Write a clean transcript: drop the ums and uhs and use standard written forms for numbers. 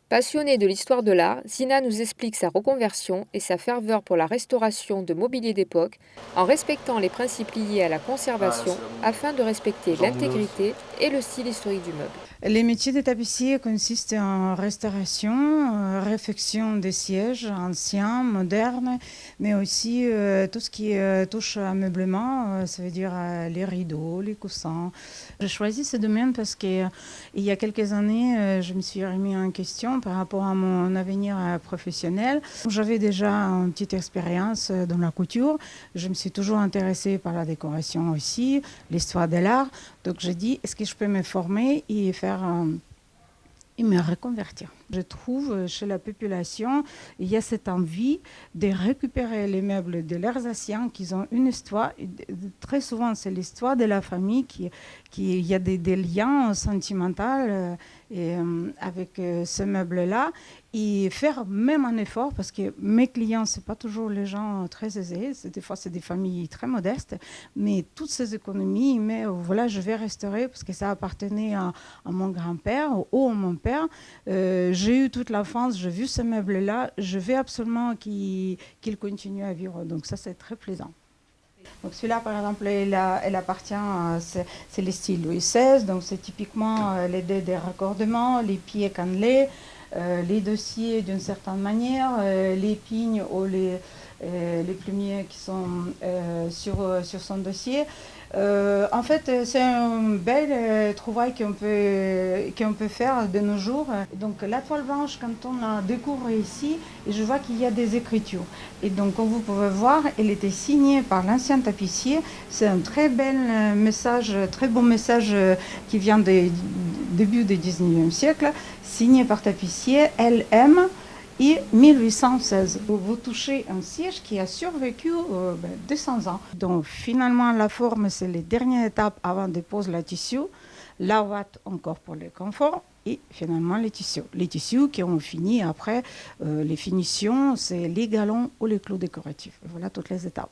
Passionnée de l'histoire de l'art, Zina nous explique sa reconversion et sa ferveur pour la restauration de mobilier d'époque en respectant les principes liés à la Ah, là, conservation c'est la mouleuse. afin de respecter Genre mouleuse. l'intégrité et le style historique du meuble. Les métiers de tapissier consistent en restauration, réfection des sièges anciens, modernes, mais aussi tout ce qui touche à meublement, ça veut dire les rideaux, les coussins. J'ai choisi ce domaine parce qu'il y a quelques années, je me suis remis en question par rapport à mon avenir professionnel. J'avais déjà une petite expérience dans la couture. Je me suis toujours intéressée par la décoration aussi, l'histoire de l'art. Donc j'ai dit, est-ce que je peux me former et me reconvertir. Je trouve chez la population, il y a cette envie de récupérer les meubles de leurs anciens qui ont une histoire. Très souvent, c'est l'histoire de la famille il y a des liens sentimentaux avec ce meuble-là. Et faire même un effort, parce que mes clients, ce n'est pas toujours les gens très aisés, des fois c'est des familles très modestes, mais toutes ces économies, mais voilà, je vais restaurer parce que ça appartenait à mon grand-père ou à mon père. J'ai eu toute l'enfance, j'ai vu ce meuble-là, je veux absolument qu'il continue à vivre. Donc ça, c'est très plaisant. Donc celui-là, par exemple, elle appartient, c'est le style Louis XVI, donc c'est typiquement les dés des raccordements, les pieds cannelés, les dossiers d'une certaine manière, les pignes ou les plumiers qui sont sur son dossier. En fait, c'est un bel trouvaille qu'on peut faire de nos jours. Donc la toile blanche, quand on la découvre ici, je vois qu'il y a des écritures. Et donc, comme vous pouvez voir, elle était signée par l'ancien tapissier. C'est un très bel message, très bon message qui vient du début du 19e siècle, signé par tapissier LM. Et 1816, vous touchez un siège qui a survécu 200 ans. Donc finalement, la forme, c'est les dernières étapes avant de poser le tissu. La ouate encore pour le confort et finalement les tissus. Les tissus qui ont fini après, les finitions, c'est les galons ou les clous décoratifs. Voilà toutes les étapes.